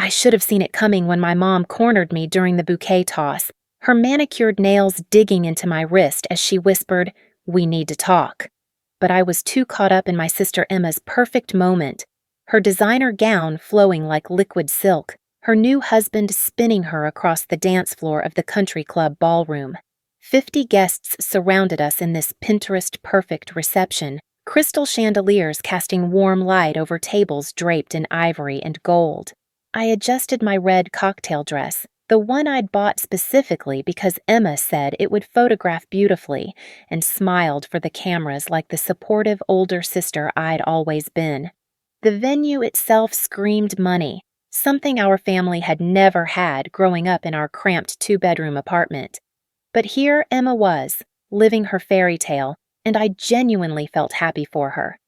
I should have seen it coming when my mom cornered me during the bouquet toss, her manicured nails digging into my wrist as she whispered, "We need to talk." But I was too caught up in my sister Emma's perfect moment, her designer gown flowing like liquid silk, her new husband spinning her across the dance floor of the country club ballroom. 50 guests surrounded us in this Pinterest-perfect reception, crystal chandeliers casting warm light over tables draped in ivory and gold. I adjusted my red cocktail dress, the one I'd bought specifically because Emma said it would photograph beautifully, and smiled for the cameras like the supportive older sister I'd always been. The venue itself screamed money, something our family had never had growing up in our cramped two-bedroom apartment. But here Emma was, living her fairy tale, and I genuinely felt happy for her.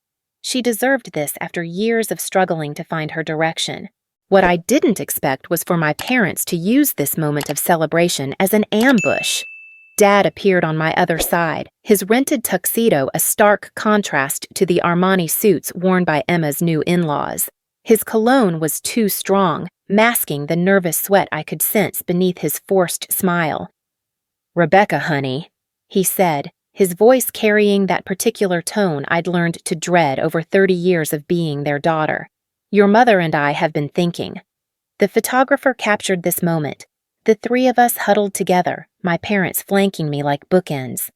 She deserved this after years of struggling to find her direction. What I didn't expect was for my parents to use this moment of celebration as an ambush. Dad appeared on my other side, his rented tuxedo a stark contrast to the Armani suits worn by Emma's new in-laws. His cologne was too strong, masking the nervous sweat I could sense beneath his forced smile. "Rebecca, honey," he said, his voice carrying that particular tone I'd learned to dread over 30 years of being their daughter. "Your mother and I have been thinking." The photographer captured this moment, the three of us huddled together, my parents flanking me like bookends.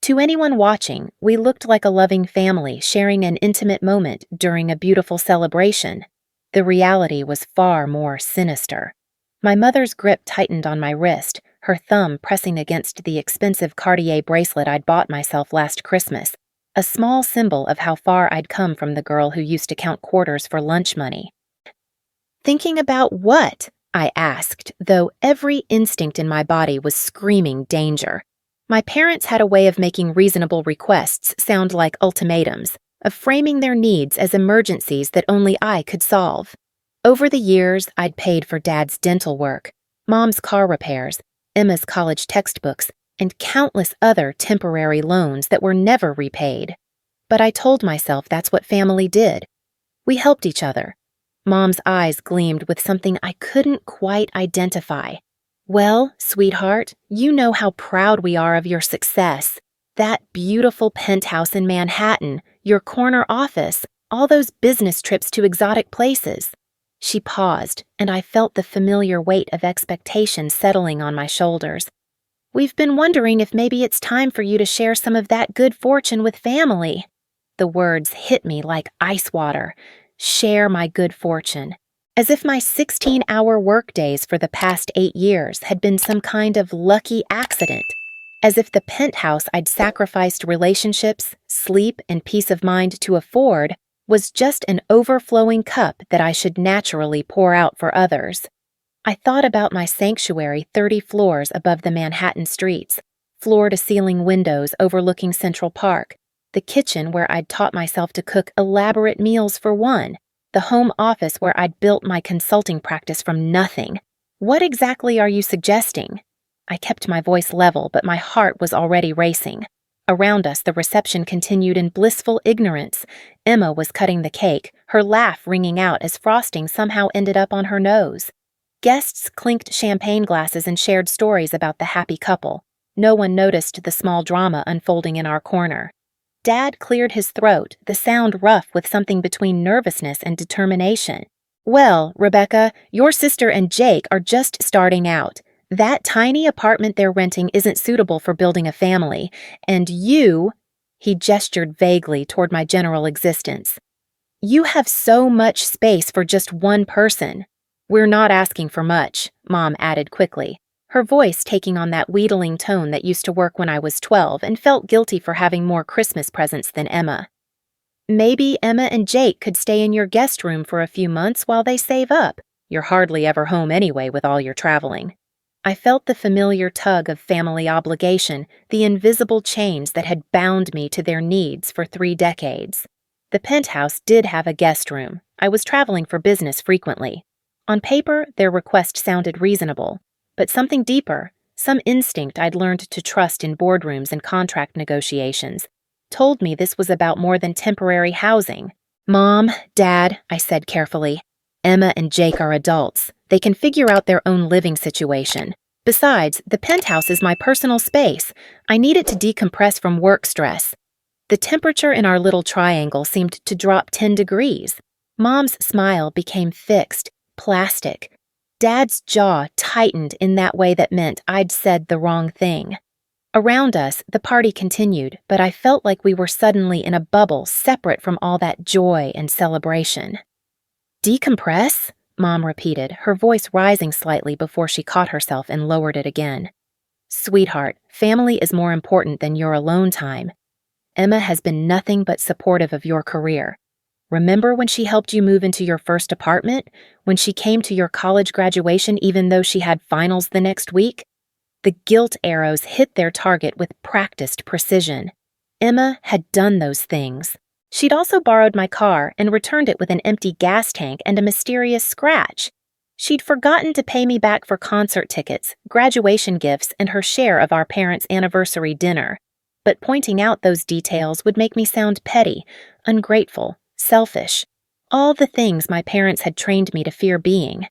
To anyone watching, we looked like a loving family sharing an intimate moment during a beautiful celebration. The reality was far more sinister. My mother's grip tightened on my wrist, her thumb pressing against the expensive Cartier bracelet I'd bought myself last Christmas, a small symbol of how far I'd come from the girl who used to count quarters for lunch money. "Thinking about what?" I asked, though every instinct in my body was screaming danger. My parents had a way of making reasonable requests sound like ultimatums, of framing their needs as emergencies that only I could solve. Over the years, I'd paid for Dad's dental work, Mom's car repairs, Emma's college textbooks, and countless other temporary loans that were never repaid. But I told myself that's what family did. We helped each other. Mom's eyes gleamed with something I couldn't quite identify. "Well, sweetheart, you know how proud we are of your success. That beautiful penthouse in Manhattan, your corner office, all those business trips to exotic places." She paused, and I felt the familiar weight of expectation settling on my shoulders. "We've been wondering if maybe it's time for you to share some of that good fortune with family." The words hit me like ice water. Share my good fortune. As if my 16-hour workdays for the past 8 years had been some kind of lucky accident. As if the penthouse I'd sacrificed relationships, sleep, and peace of mind to afford was just an overflowing cup that I should naturally pour out for others. I thought about my sanctuary 30 floors above the Manhattan streets, floor-to-ceiling windows overlooking Central Park, the kitchen where I'd taught myself to cook elaborate meals for one, the home office where I'd built my consulting practice from nothing. What exactly are you suggesting? I kept my voice level, but my heart was already racing. Around us, the reception continued in blissful ignorance. Emma was cutting the cake, her laugh ringing out as frosting somehow ended up on her nose. Guests clinked champagne glasses and shared stories about the happy couple. No one noticed the small drama unfolding in our corner. Dad cleared his throat, the sound rough with something between nervousness and determination. "Well, Rebecca, your sister and Jake are just starting out. That tiny apartment they're renting isn't suitable for building a family, and you," he gestured vaguely toward my general existence, "you have so much space for just one person." "We're not asking for much," Mom added quickly, her voice taking on that wheedling tone that used to work when I was 12 and felt guilty for having more Christmas presents than Emma. "Maybe Emma and Jake could stay in your guest room for a few months while they save up. You're hardly ever home anyway with all your traveling." I felt the familiar tug of family obligation, the invisible chains that had bound me to their needs for 3 decades. The penthouse did have a guest room. I was traveling for business frequently. On paper, their request sounded reasonable, but something deeper, some instinct I'd learned to trust in boardrooms and contract negotiations, told me this was about more than temporary housing. "Mom, Dad," I said carefully, Emma and Jake are adults. They can figure out their own living situation. Besides, the penthouse is my personal space. I need it to decompress from work stress. The temperature in our little triangle seemed to drop 10 degrees. Mom's smile became fixed, plastic. Dad's jaw tightened in that way that meant I'd said the wrong thing. Around us, the party continued, but I felt like we were suddenly in a bubble separate from all that joy and celebration. Decompress? Mom repeated, her voice rising slightly before she caught herself and lowered it again. Sweetheart, family is more important than your alone time. Emma has been nothing but supportive of your career. Remember when she helped you move into your first apartment? When she came to your college graduation even though she had finals the next week? The guilt arrows hit their target with practiced precision. Emma had done those things. She'd also borrowed my car and returned it with an empty gas tank and a mysterious scratch. She'd forgotten to pay me back for concert tickets, graduation gifts, and her share of our parents' anniversary dinner. But pointing out those details would make me sound petty, ungrateful, selfish. All the things my parents had trained me to fear being.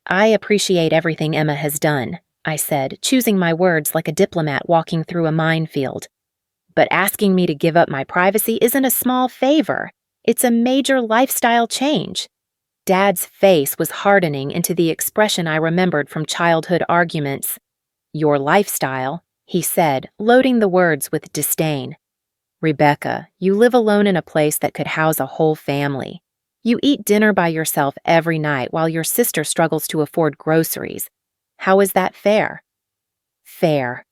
I appreciate everything Emma has done, I said, choosing my words like a diplomat walking through a minefield. But asking me to give up my privacy isn't a small favor. It's a major lifestyle change. Dad's face was hardening into the expression I remembered from childhood arguments. Your lifestyle, he said, loading the words with disdain. Rebecca, you live alone in a place that could house a whole family. You eat dinner by yourself every night while your sister struggles to afford groceries. How is that fair? Fair.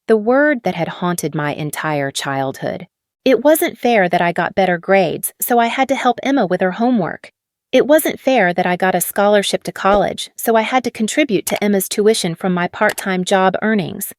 The word that had haunted my entire childhood. It wasn't fair that I got better grades, so I had to help Emma with her homework. It wasn't fair that I got a scholarship to college, so I had to contribute to Emma's tuition from my part-time job earnings.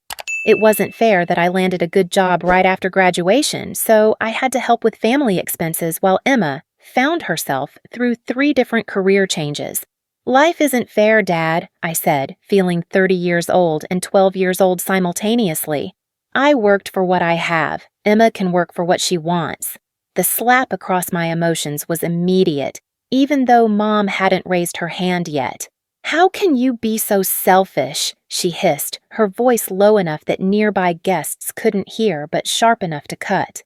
It wasn't fair that I landed a good job right after graduation, so I had to help with family expenses while Emma found herself through 3 different career changes. Life isn't fair, Dad, I said, feeling 30 years old and 12 years old simultaneously. I worked for what I have. Emma can work for what she wants. The slap across my emotions was immediate, even though Mom hadn't raised her hand yet. How can you be so selfish? She hissed, her voice low enough that nearby guests couldn't hear but sharp enough to cut.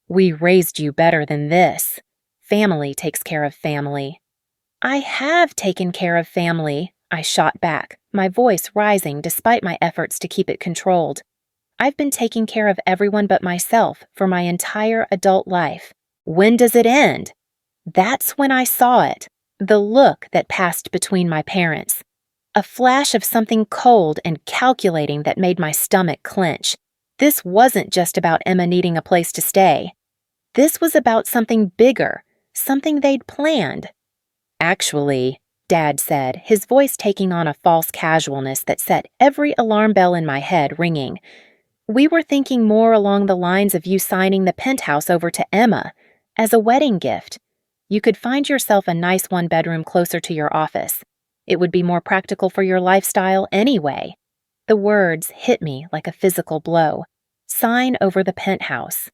We raised you better than this. Family takes care of family. I have taken care of family, I shot back, my voice rising despite my efforts to keep it controlled. I've been taking care of everyone but myself for my entire adult life. When does it end? That's when I saw it, the look that passed between my parents. A flash of something cold and calculating that made my stomach clench. This wasn't just about Emma needing a place to stay. This was about something bigger, something they'd planned. Actually, Dad said, his voice taking on a false casualness that set every alarm bell in my head ringing. We were thinking more along the lines of you signing the penthouse over to Emma as a wedding gift. You could find yourself a nice 1-bedroom closer to your office. It would be more practical for your lifestyle anyway. The words hit me like a physical blow. Sign over the penthouse.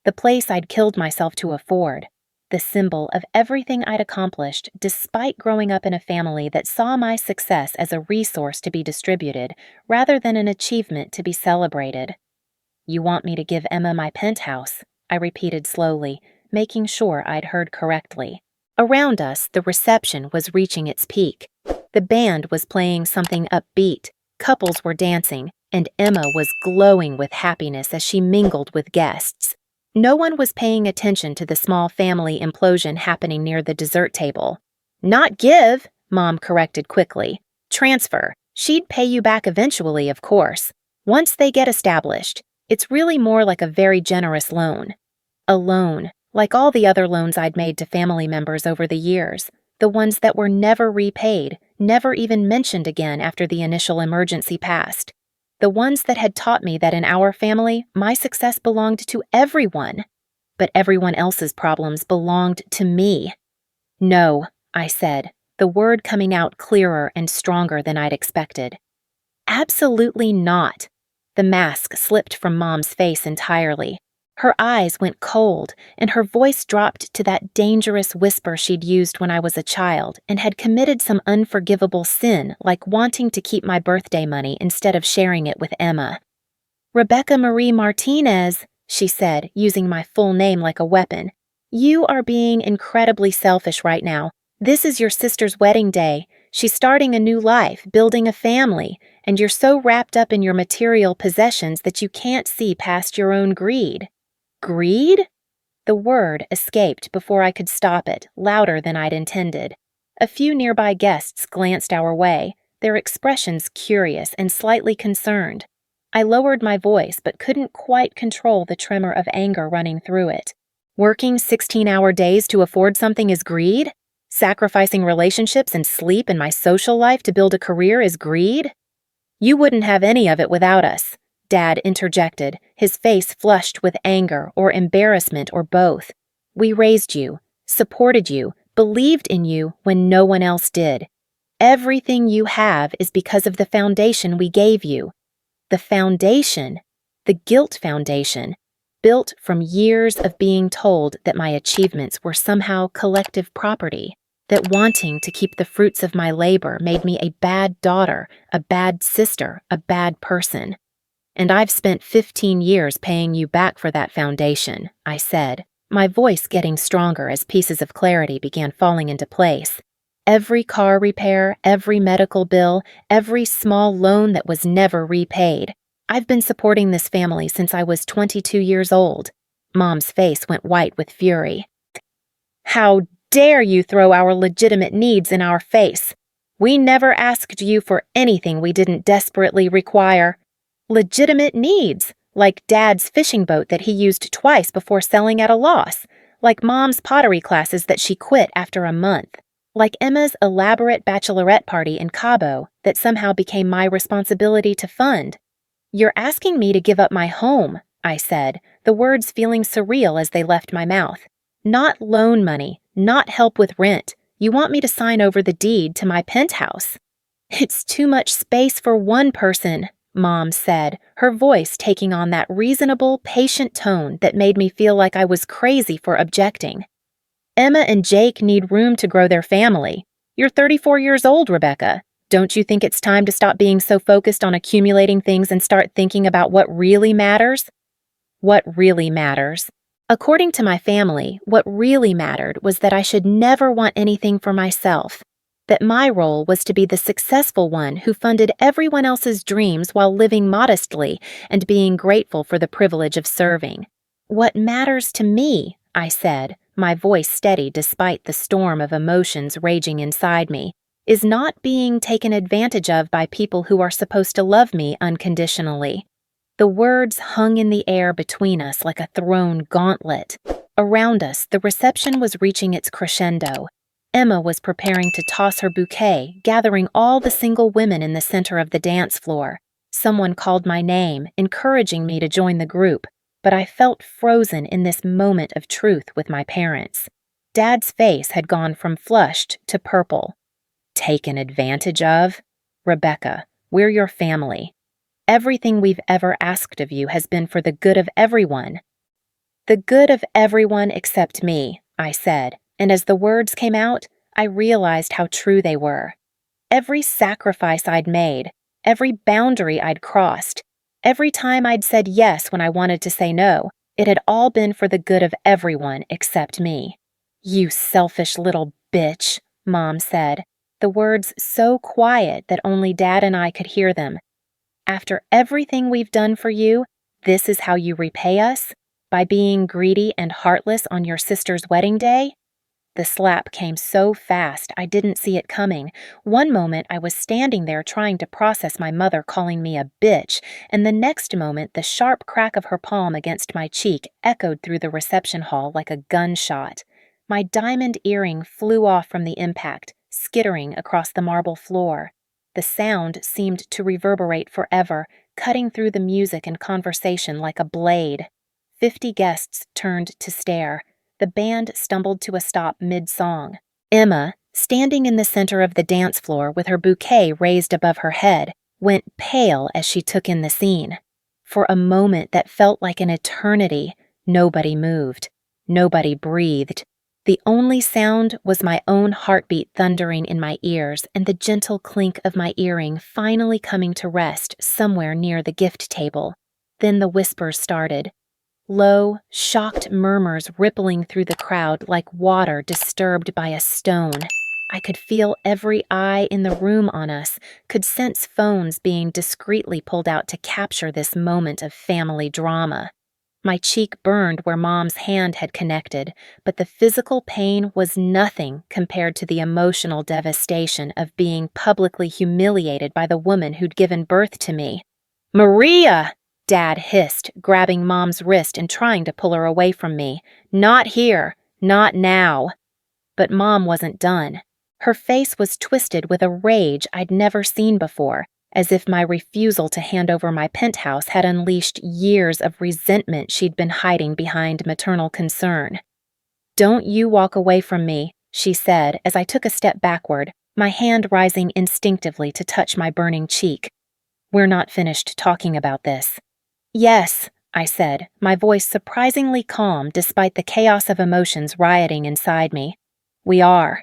The place I'd killed myself to afford. The symbol of everything I'd accomplished despite growing up in a family that saw my success as a resource to be distributed rather than an achievement to be celebrated. You want me to give Emma my penthouse, I repeated slowly, making sure I'd heard correctly. Around us, the reception was reaching its peak. The band was playing something upbeat, couples were dancing, and Emma was glowing with happiness as she mingled with guests. No one was paying attention to the small family implosion happening near the dessert table. Not give, Mom corrected quickly. Transfer. She'd pay you back eventually, of course. Once they get established, it's really more like a very generous loan. A loan, like all the other loans I'd made to family members over the years, the ones that were never repaid, never even mentioned again after the initial emergency passed. The ones that had taught me that in our family, my success belonged to everyone, but everyone else's problems belonged to me. No, I said, the word coming out clearer and stronger than I'd expected. Absolutely not. The mask slipped from Mom's face entirely. Her eyes went cold, and her voice dropped to that dangerous whisper she'd used when I was a child and had committed some unforgivable sin, like wanting to keep my birthday money instead of sharing it with Emma. "Rebecca Marie Martinez," she said, using my full name like a weapon. "You are being incredibly selfish right now. This is your sister's wedding day. She's starting a new life, building a family, and you're so wrapped up in your material possessions that you can't see past your own greed." Greed? The word escaped before I could stop it, louder than I'd intended. A few nearby guests glanced our way, their expressions curious and slightly concerned. I lowered my voice but couldn't quite control the tremor of anger running through it. Working 16-hour days to afford something is greed? Sacrificing relationships and sleep in my social life to build a career is greed? "You wouldn't have any of it without us," Dad interjected, his face flushed with anger or embarrassment or both. "We raised you, supported you, believed in you when no one else did. Everything you have is because of the foundation we gave you." The foundation, the guilt foundation, built from years of being told that my achievements were somehow collective property, that wanting to keep the fruits of my labor made me a bad daughter, a bad sister, a bad person. "And I've spent 15 years paying you back for that foundation," I said, my voice getting stronger as pieces of clarity began falling into place. "Every car repair, every medical bill, every small loan that was never repaid. I've been supporting this family since I was 22 years old." Mom's face went white with fury. "How dare you throw our legitimate needs in our face? We never asked you for anything we didn't desperately require." "Legitimate needs, like Dad's fishing boat that he used twice before selling at a loss, like Mom's pottery classes that she quit after a month, like Emma's elaborate bachelorette party in Cabo that somehow became my responsibility to fund." "You're asking me to give up my home," I said, the words feeling surreal as they left my mouth. "Not loan money, not help with rent. You want me to sign over the deed to my penthouse." "It's too much space for one person," Mom said, her voice taking on that reasonable, patient tone that made me feel like I was crazy for objecting. "Emma and Jake need room to grow their family. You're 34 years old, Rebecca. Don't you think it's time to stop being so focused on accumulating things and start thinking about what really matters?" What really matters? According to my family, what really mattered was that I should never want anything for myself, that my role was to be the successful one who funded everyone else's dreams while living modestly and being grateful for the privilege of serving. "What matters to me," I said, my voice steady despite the storm of emotions raging inside me, "is not being taken advantage of by people who are supposed to love me unconditionally." The words hung in the air between us like a thrown gauntlet. Around us, the reception was reaching its crescendo. Emma was preparing to toss her bouquet, gathering all the single women in the center of the dance floor. Someone called my name, encouraging me to join the group, but I felt frozen in this moment of truth with my parents. Dad's face had gone from flushed to purple. "Taken advantage of? Rebecca, we're your family. Everything we've ever asked of you has been for the good of everyone." "The good of everyone except me," I said, and as the words came out, I realized how true they were. Every sacrifice I'd made, every boundary I'd crossed, every time I'd said yes when I wanted to say no, it had all been for the good of everyone except me. "You selfish little bitch," Mom said, the words so quiet that only Dad and I could hear them. "After everything we've done for you, this is how you repay us? By being greedy and heartless on your sister's wedding day?" The slap came so fast I didn't see it coming. One moment I was standing there trying to process my mother calling me a bitch, and the next moment the sharp crack of her palm against my cheek echoed through the reception hall like a gunshot. My diamond earring flew off from the impact, skittering across the marble floor. The sound seemed to reverberate forever, cutting through the music and conversation like a blade. 50 guests turned to stare. The band stumbled to a stop mid-song. Emma, standing in the center of the dance floor with her bouquet raised above her head, went pale as she took in the scene. For a moment that felt like an eternity, Nobody moved. Nobody breathed. The only sound was my own heartbeat thundering in my ears and the gentle clink of my earring finally coming to rest somewhere near the gift table. Then the whispers started. Low, shocked murmurs rippling through the crowd like water disturbed by a stone. I could feel every eye in the room on us, could sense phones being discreetly pulled out to capture this moment of family drama. My cheek burned where Mom's hand had connected, but the physical pain was nothing compared to the emotional devastation of being publicly humiliated by the woman who'd given birth to me. "Maria!" Dad hissed, grabbing Mom's wrist and trying to pull her away from me. "Not here. Not now." But Mom wasn't done. Her face was twisted with a rage I'd never seen before, as if my refusal to hand over my penthouse had unleashed years of resentment she'd been hiding behind maternal concern. "Don't you walk away from me," she said as I took a step backward, my hand rising instinctively to touch my burning cheek. "We're not finished talking about this." "Yes," I said, my voice surprisingly calm despite the chaos of emotions rioting inside me. "We are."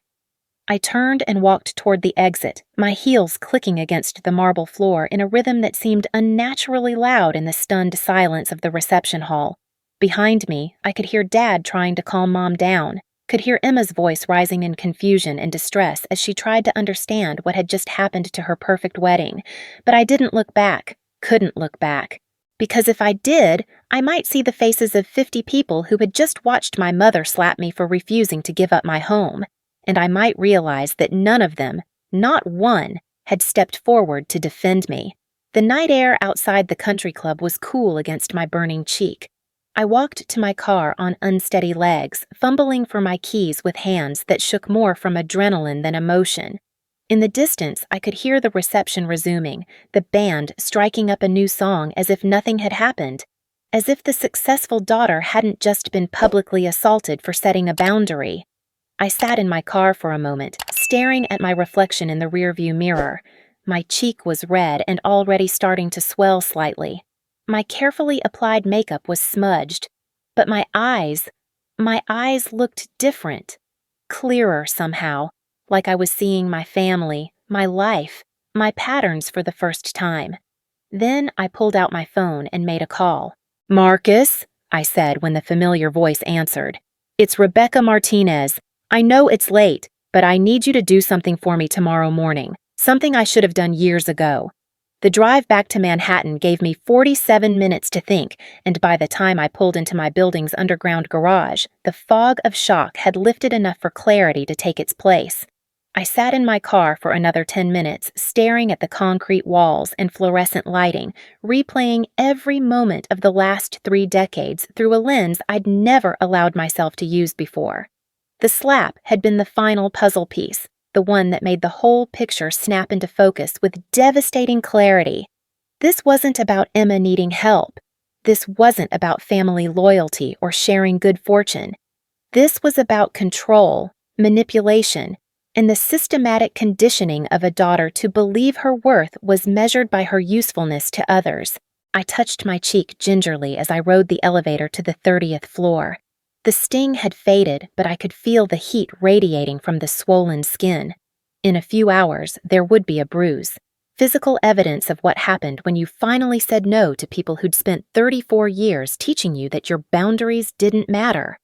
I turned and walked toward the exit, my heels clicking against the marble floor in a rhythm that seemed unnaturally loud in the stunned silence of the reception hall. Behind me, I could hear Dad trying to calm Mom down, could hear Emma's voice rising in confusion and distress as she tried to understand what had just happened to her perfect wedding. But I didn't look back, couldn't look back. Because if I did, I might see the faces of 50 people who had just watched my mother slap me for refusing to give up my home. And I might realize that none of them, not one, had stepped forward to defend me. The night air outside the country club was cool against my burning cheek. I walked to my car on unsteady legs, fumbling for my keys with hands that shook more from adrenaline than emotion. In the distance, I could hear the reception resuming, the band striking up a new song as if nothing had happened, as if the successful daughter hadn't just been publicly assaulted for setting a boundary. I sat in my car for a moment, staring at my reflection in the rearview mirror. My cheek was red and already starting to swell slightly. My carefully applied makeup was smudged, but my eyes looked different, clearer somehow, like I was seeing my family, my life, my patterns for the first time. Then I pulled out my phone and made a call. "Marcus," I said when the familiar voice answered. "It's Rebecca Martinez. I know it's late, but I need you to do something for me tomorrow morning, something I should have done years ago." The drive back to Manhattan gave me 47 minutes to think, and by the time I pulled into my building's underground garage, the fog of shock had lifted enough for clarity to take its place. I sat in my car for another 10 minutes, staring at the concrete walls and fluorescent lighting, replaying every moment of the last 3 decades through a lens I'd never allowed myself to use before. The slap had been the final puzzle piece, the one that made the whole picture snap into focus with devastating clarity. This wasn't about Emma needing help. This wasn't about family loyalty or sharing good fortune. This was about control, manipulation, and the systematic conditioning of a daughter to believe her worth was measured by her usefulness to others. I touched my cheek gingerly as I rode the elevator to the 30th floor. The sting had faded, but I could feel the heat radiating from the swollen skin. In a few hours, there would be a bruise. Physical evidence of what happened when you finally said no to people who'd spent 34 years teaching you that your boundaries didn't matter.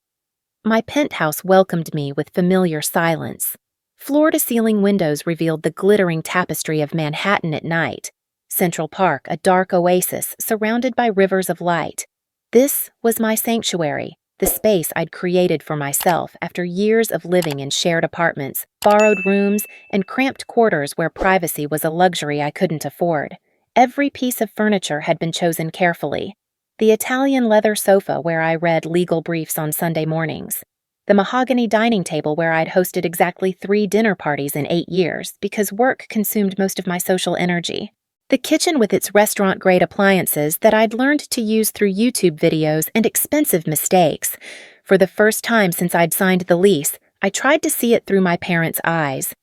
My penthouse welcomed me with familiar silence. Floor-to-ceiling windows revealed the glittering tapestry of Manhattan at night. Central Park, a dark oasis surrounded by rivers of light. This was my sanctuary. The space I'd created for myself after years of living in shared apartments, borrowed rooms, and cramped quarters where privacy was a luxury I couldn't afford. Every piece of furniture had been chosen carefully. The Italian leather sofa where I read legal briefs on Sunday mornings. The mahogany dining table where I'd hosted exactly 3 dinner parties in 8 years because work consumed most of my social energy. The kitchen with its restaurant-grade appliances that I'd learned to use through YouTube videos and expensive mistakes. For the first time since I'd signed the lease, I tried to see it through my parents' eyes.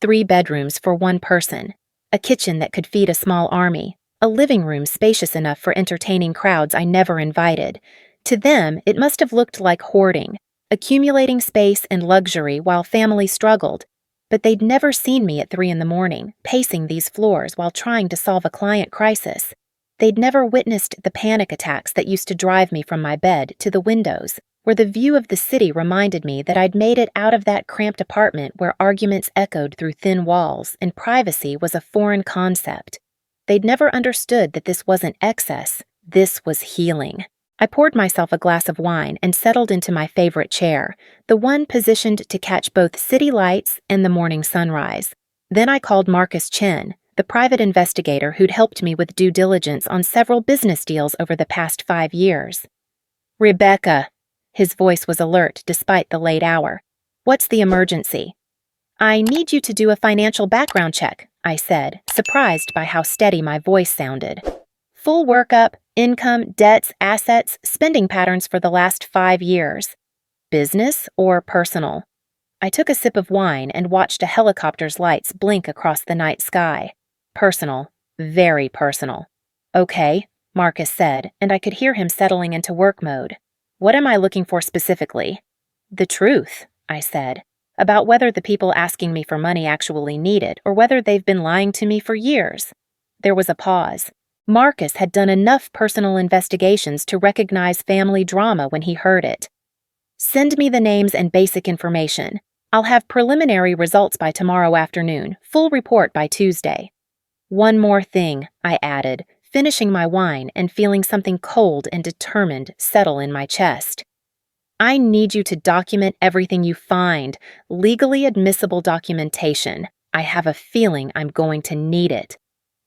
3 bedrooms for 1 person, a kitchen that could feed a small army, a living room spacious enough for entertaining crowds I never invited, To them, it must have looked like hoarding, accumulating space and luxury while family struggled, but they'd never seen me at 3 in the morning, pacing these floors while trying to solve a client crisis. They'd never witnessed the panic attacks that used to drive me from my bed to the windows, where the view of the city reminded me that I'd made it out of that cramped apartment where arguments echoed through thin walls and privacy was a foreign concept. They'd never understood that this wasn't excess, this was healing. I poured myself a glass of wine and settled into my favorite chair, the one positioned to catch both city lights and the morning sunrise. Then I called Marcus Chen, the private investigator who'd helped me with due diligence on several business deals over the past 5 years. "Rebecca." His voice was alert despite the late hour. "What's the emergency?" "I need you to do a financial background check," I said, surprised by how steady my voice sounded. "Full workup, income, debts, assets, spending patterns for the last 5 years. Business or personal?" I took a sip of wine and watched a helicopter's lights blink across the night sky. "Personal. Very personal." "Okay," Marcus said, and I could hear him settling into work mode. "What am I looking for specifically?" "The truth," I said, "about whether the people asking me for money actually need it or whether they've been lying to me for years." There was a pause. Marcus had done enough personal investigations to recognize family drama when he heard it. "Send me the names and basic information. I'll have preliminary results by tomorrow afternoon, full report by Tuesday." "One more thing," I added, finishing my wine and feeling something cold and determined settle in my chest. "I need you to document everything you find, legally admissible documentation. I have a feeling I'm going to need it."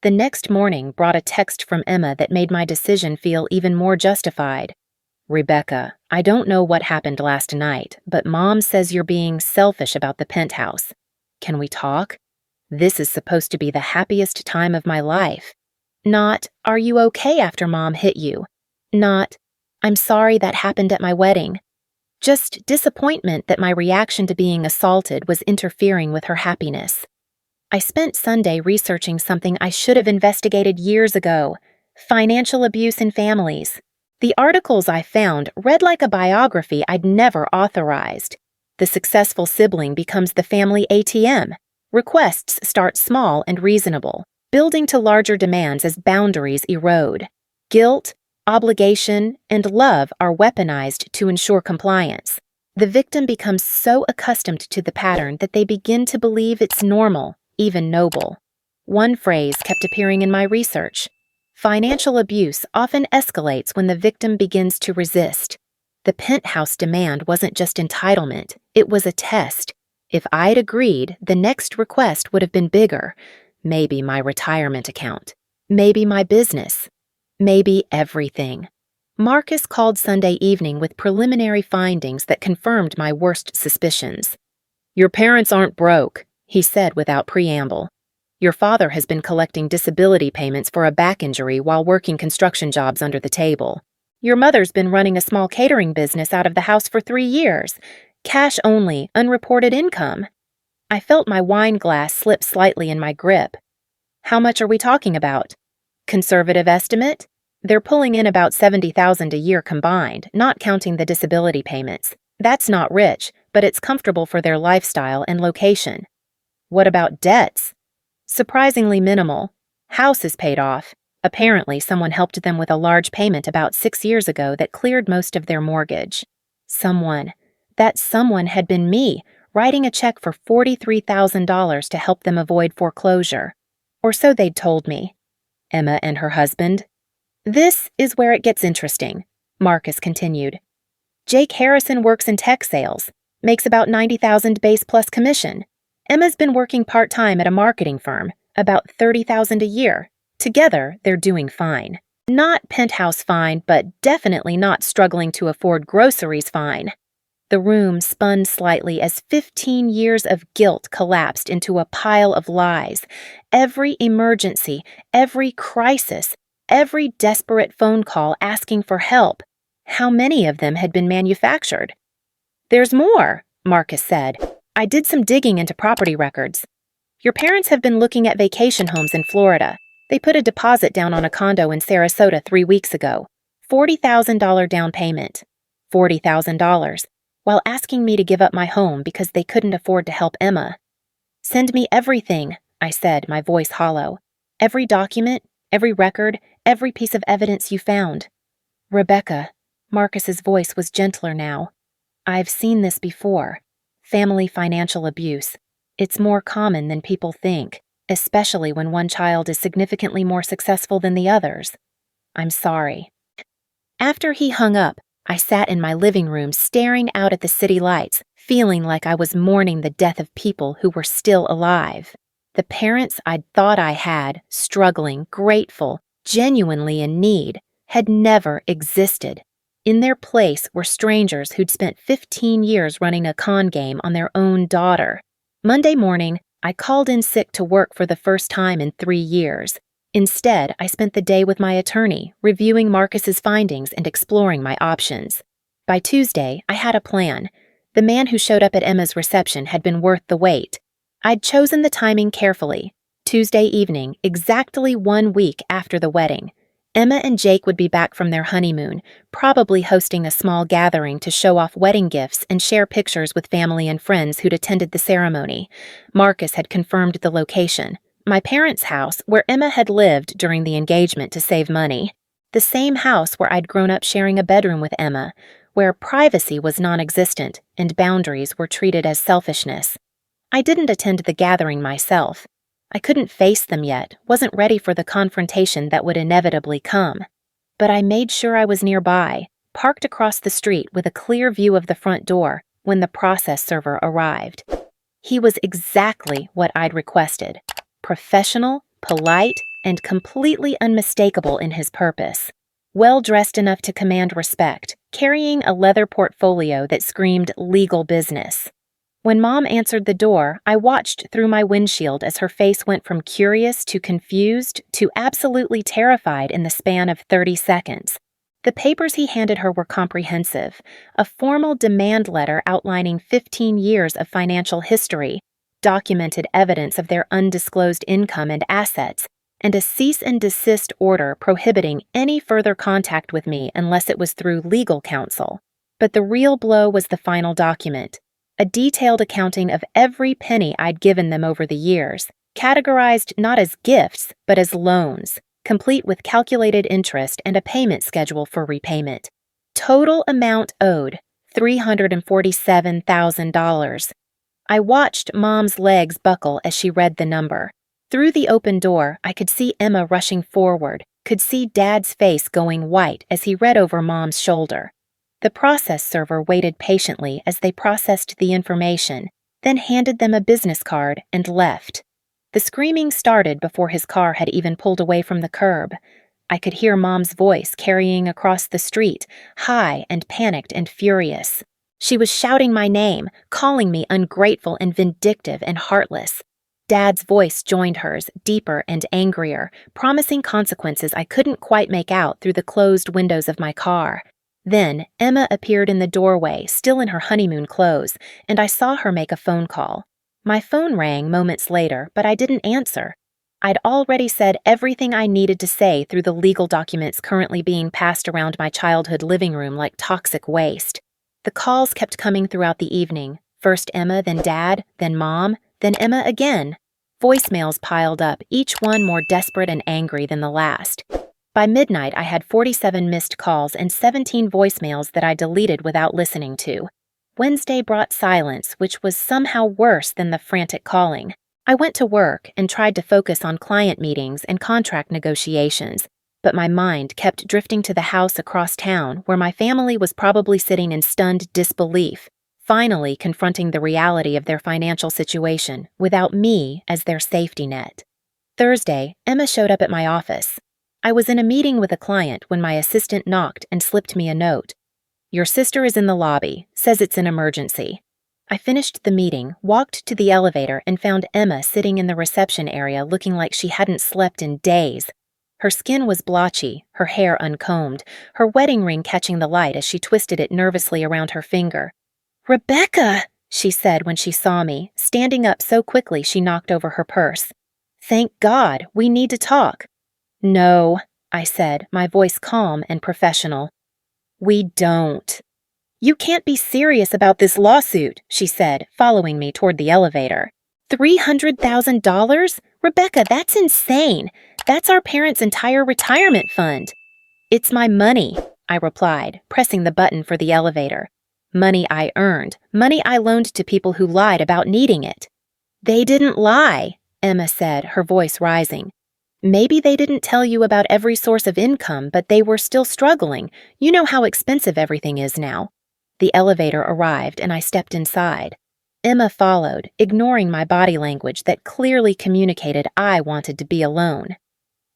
The next morning brought a text from Emma that made my decision feel even more justified. "Rebecca, I don't know what happened last night, but Mom says you're being selfish about the penthouse. Can we talk? This is supposed to be the happiest time of my life. Not, are you okay after Mom hit you? Not, I'm sorry that happened at my wedding. Just disappointment that my reaction to being assaulted was interfering with her happiness. I spent Sunday researching something I should have investigated years ago: financial abuse in families. The articles I found read like a biography I'd never authorized. The successful sibling becomes the family ATM. Requests start small and reasonable, building to larger demands as boundaries erode. Guilt, obligation, and love are weaponized to ensure compliance. The victim becomes so accustomed to the pattern that they begin to believe it's normal, even noble. One phrase kept appearing in my research: financial abuse often escalates when the victim begins to resist. The penthouse demand wasn't just entitlement, it was a test. If I'd agreed, the next request would have been bigger. Maybe my retirement account. Maybe my business. Maybe everything. Marcus called Sunday evening with preliminary findings that confirmed my worst suspicions. "Your parents aren't broke," he said without preamble. "Your father has been collecting disability payments for a back injury while working construction jobs under the table. Your mother's been running a small catering business out of the house for 3 years. Cash only, unreported income." I felt my wine glass slip slightly in my grip. "How much are we talking about?" "Conservative estimate? They're pulling in about $70,000 a year combined, not counting the disability payments. That's not rich, but it's comfortable for their lifestyle and location." "What about debts?" "Surprisingly minimal. House is paid off. Apparently, someone helped them with a large payment about 6 years ago that cleared most of their mortgage." Someone. That someone had been me, writing a check for $43,000 to help them avoid foreclosure. Or so they'd told me. Emma and her husband. "This is where it gets interesting," Marcus continued. "Jake Harrison works in tech sales, makes about $90,000 base plus commission. Emma's been working part-time at a marketing firm, about $30,000 a year. Together, they're doing fine. Not penthouse fine, but definitely not struggling to afford groceries fine." The room spun slightly as 15 years of guilt collapsed into a pile of lies. Every emergency, every crisis, every desperate phone call asking for help. How many of them had been manufactured? "There's more," Marcus said. "I did some digging into property records. Your parents have been looking at vacation homes in Florida. They put a deposit down on a condo in Sarasota 3 weeks ago. $40,000 down payment. $40,000, while asking me to give up my home because they couldn't afford to help Emma. Send me everything, I said, my voice hollow. Every document, every record, every piece of evidence you found. Rebecca, Marcus's voice was gentler now. I've seen this before. Family financial abuse. It's more common than people think, especially when one child is significantly more successful than the others. I'm sorry. After he hung up, I sat in my living room staring out at the city lights, feeling like I was mourning the death of people who were still alive. The parents I'd thought I had, struggling, grateful, genuinely in need, had never existed. In their place were strangers who'd spent 15 years running a con game on their own daughter. Monday morning, I called in sick to work for the first time in 3 years. Instead, I spent the day with my attorney, reviewing Marcus's findings and exploring my options. By Tuesday, I had a plan. The man who showed up at Emma's reception had been worth the wait. I'd chosen the timing carefully. Tuesday evening, exactly 1 week after the wedding. Emma and Jake would be back from their honeymoon, probably hosting a small gathering to show off wedding gifts and share pictures with family and friends who'd attended the ceremony. Marcus had confirmed the location. My parents' house, where Emma had lived during the engagement to save money. The same house where I'd grown up sharing a bedroom with Emma, where privacy was non-existent and boundaries were treated as selfishness. I didn't attend the gathering myself. I couldn't face them yet, wasn't ready for the confrontation that would inevitably come. But I made sure I was nearby, parked across the street with a clear view of the front door when the process server arrived. He was exactly what I'd requested. Professional, polite, and completely unmistakable in his purpose. Well-dressed enough to command respect, carrying a leather portfolio that screamed legal business. When Mom answered the door, I watched through my windshield as her face went from curious to confused to absolutely terrified in the span of 30 seconds. The papers he handed her were comprehensive, a formal demand letter outlining 15 years of financial history, documented evidence of their undisclosed income and assets, and a cease and desist order prohibiting any further contact with me unless it was through legal counsel. But the real blow was the final document, a detailed accounting of every penny I'd given them over the years, categorized not as gifts, but as loans, complete with calculated interest and a payment schedule for repayment. Total amount owed, $347,000. I watched Mom's legs buckle as she read the number. Through the open door, I could see Emma rushing forward, could see Dad's face going white as he read over Mom's shoulder. The process server waited patiently as they processed the information, then handed them a business card and left. The screaming started before his car had even pulled away from the curb. I could hear Mom's voice carrying across the street, high and panicked and furious. She was shouting my name, calling me ungrateful and vindictive and heartless. Dad's voice joined hers, deeper and angrier, promising consequences I couldn't quite make out through the closed windows of my car. Then, Emma appeared in the doorway, still in her honeymoon clothes, and I saw her make a phone call. My phone rang moments later, but I didn't answer. I'd already said everything I needed to say through the legal documents currently being passed around my childhood living room like toxic waste. The calls kept coming throughout the evening. First Emma, then Dad, then Mom, then Emma again. Voicemails piled up, each one more desperate and angry than the last. By midnight, I had 47 missed calls and 17 voicemails that I deleted without listening to. Wednesday brought silence, which was somehow worse than the frantic calling. I went to work and tried to focus on client meetings and contract negotiations, but my mind kept drifting to the house across town where my family was probably sitting in stunned disbelief, finally confronting the reality of their financial situation without me as their safety net. Thursday, Emma showed up at my office. I was in a meeting with a client when my assistant knocked and slipped me a note. "Your sister is in the lobby, says it's an emergency." I finished the meeting, walked to the elevator, and found Emma sitting in the reception area looking like she hadn't slept in days. Her skin was blotchy, her hair uncombed, her wedding ring catching the light as she twisted it nervously around her finger. "Rebecca," she said when she saw me, standing up so quickly she knocked over her purse. "Thank God, we need to talk." "No," I said, my voice calm and professional. We don't. You can't be serious about this lawsuit, she said, following me toward the elevator. $300,000? Rebecca, that's insane. That's our parents' entire retirement fund. It's my money, I replied, pressing the button for the elevator. Money I earned, money I loaned to people who lied about needing it. They didn't lie, Emma said, her voice rising. Maybe they didn't tell you about every source of income, but they were still struggling. You know how expensive everything is now. The elevator arrived and I stepped inside. Emma followed, ignoring my body language that clearly communicated I wanted to be alone.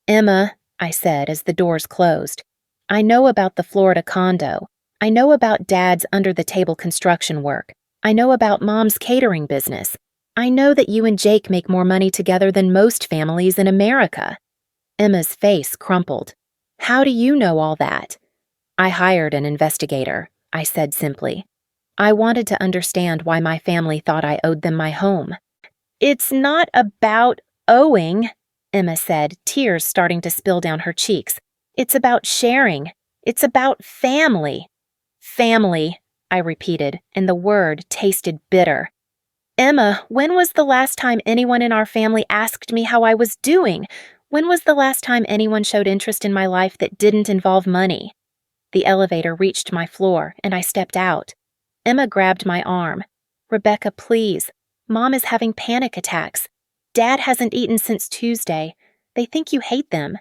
Emma, I said as the doors closed, I know about the Florida condo. I know about Dad's under-the-table construction work. I know about Mom's catering business. I know that you and Jake make more money together than most families in America. Emma's face crumpled. How do you know all that? I hired an investigator, I said simply. I wanted to understand why my family thought I owed them my home. It's not about owing, Emma said, tears starting to spill down her cheeks. It's about sharing. It's about family. Family, I repeated, and the word tasted bitter. Emma, when was the last time anyone in our family asked me how I was doing? When was the last time anyone showed interest in my life that didn't involve money? The elevator reached my floor, and I stepped out. Emma grabbed my arm. Rebecca, please. Mom is having panic attacks. Dad hasn't eaten since Tuesday. They think you hate them.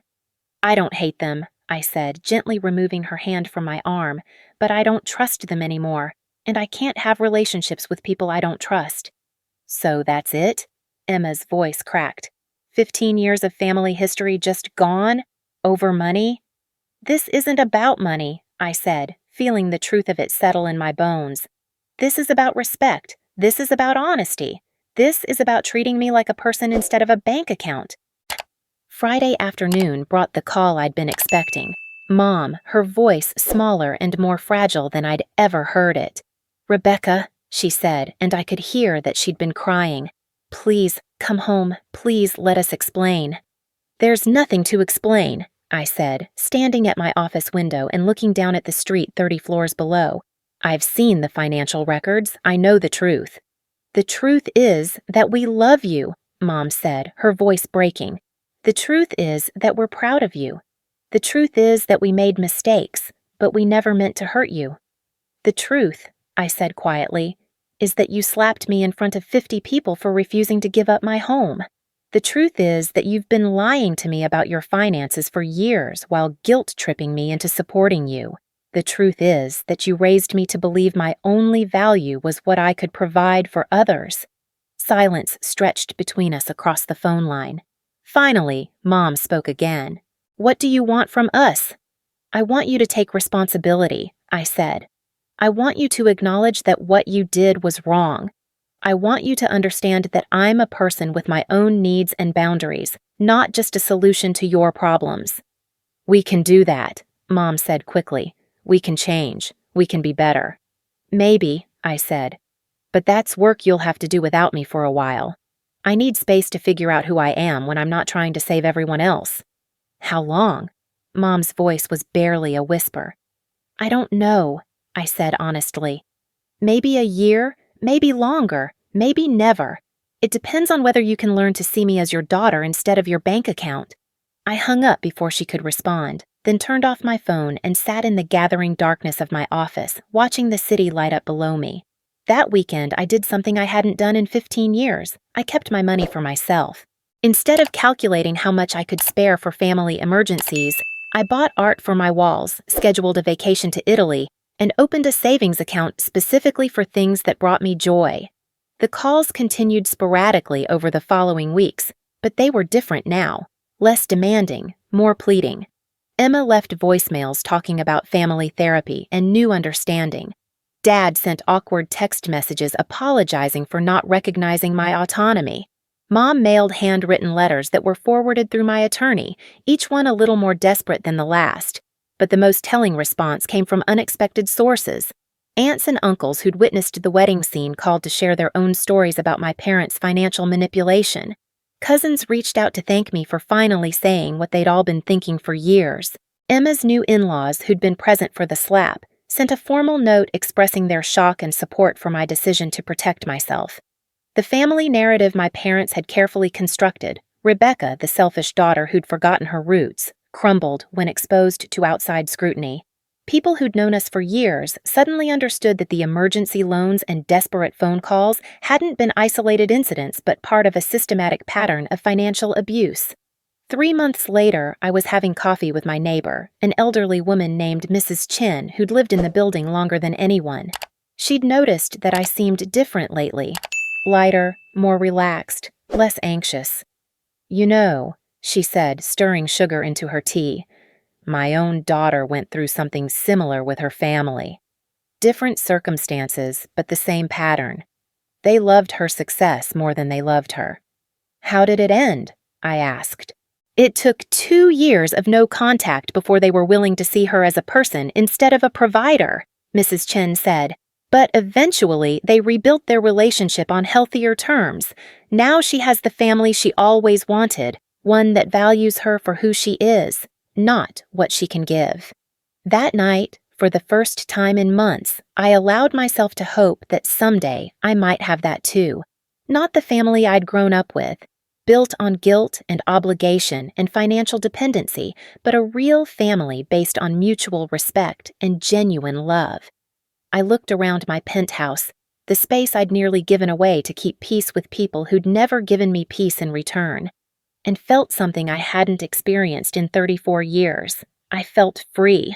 I don't hate them, I said, gently removing her hand from my arm, but I don't trust them anymore, and I can't have relationships with people I don't trust. So that's it? Emma's voice cracked. 15 years of family history just gone? Over money? This isn't about money, I said, feeling the truth of it settle in my bones. This is about respect. This is about honesty. This is about treating me like a person instead of a bank account. Friday afternoon brought the call I'd been expecting. Mom, her voice smaller and more fragile than I'd ever heard it. Rebecca, she said, and I could hear that she'd been crying. Please, come home. Please let us explain. There's nothing to explain, I said, standing at my office window and looking down at the street 30 floors below. I've seen the financial records. I know the truth. The truth is that we love you, Mom said, her voice breaking. The truth is that we're proud of you. The truth is that we made mistakes, but we never meant to hurt you. The truth, I said quietly, is that you slapped me in front of 50 people for refusing to give up my home. The truth is that you've been lying to me about your finances for years while guilt-tripping me into supporting you. The truth is that you raised me to believe my only value was what I could provide for others. Silence stretched between us across the phone line. Finally, Mom spoke again. What do you want from us? I want you to take responsibility, I said. I want you to acknowledge that what you did was wrong. I want you to understand that I'm a person with my own needs and boundaries, not just a solution to your problems. We can do that, Mom said quickly. We can change. We can be better. Maybe, I said. But that's work you'll have to do without me for a while. I need space to figure out who I am when I'm not trying to save everyone else. How long? Mom's voice was barely a whisper. I don't know, I said honestly. Maybe a year, maybe longer, maybe never. It depends on whether you can learn to see me as your daughter instead of your bank account. I hung up before she could respond, then turned off my phone and sat in the gathering darkness of my office, watching the city light up below me. That weekend, I did something I hadn't done in 15 years. I kept my money for myself. Instead of calculating how much I could spare for family emergencies, I bought art for my walls, scheduled a vacation to Italy, and opened a savings account specifically for things that brought me joy. The calls continued sporadically over the following weeks, but they were different now, less demanding, more pleading. Emma left voicemails talking about family therapy and new understanding. Dad sent awkward text messages apologizing for not recognizing my autonomy. Mom mailed handwritten letters that were forwarded through my attorney, each one a little more desperate than the last. But the most telling response came from unexpected sources. Aunts and uncles who'd witnessed the wedding scene called to share their own stories about my parents' financial manipulation. Cousins reached out to thank me for finally saying what they'd all been thinking for years. Emma's new in-laws, who'd been present for the slap, sent a formal note expressing their shock and support for my decision to protect myself. The family narrative my parents had carefully constructed, Rebecca, the selfish daughter who'd forgotten her roots, crumbled when exposed to outside scrutiny. People who'd known us for years suddenly understood that the emergency loans and desperate phone calls hadn't been isolated incidents but part of a systematic pattern of financial abuse. 3 months later, I was having coffee with my neighbor, an elderly woman named Mrs. Chin, who'd lived in the building longer than anyone. She'd noticed that I seemed different lately. Lighter, more relaxed, less anxious. "You know," she said, stirring sugar into her tea, "my own daughter went through something similar with her family. Different circumstances, but the same pattern. They loved her success more than they loved her." "How did it end?" I asked. "It took 2 years of no contact before they were willing to see her as a person instead of a provider," Mrs. Chen said. "But eventually, they rebuilt their relationship on healthier terms. Now she has the family she always wanted, one that values her for who she is, not what she can give." That night, for the first time in months, I allowed myself to hope that someday I might have that too. Not the family I'd grown up with, built on guilt and obligation and financial dependency, but a real family based on mutual respect and genuine love. I looked around my penthouse, the space I'd nearly given away to keep peace with people who'd never given me peace in return, and felt something I hadn't experienced in 34 years. I felt free.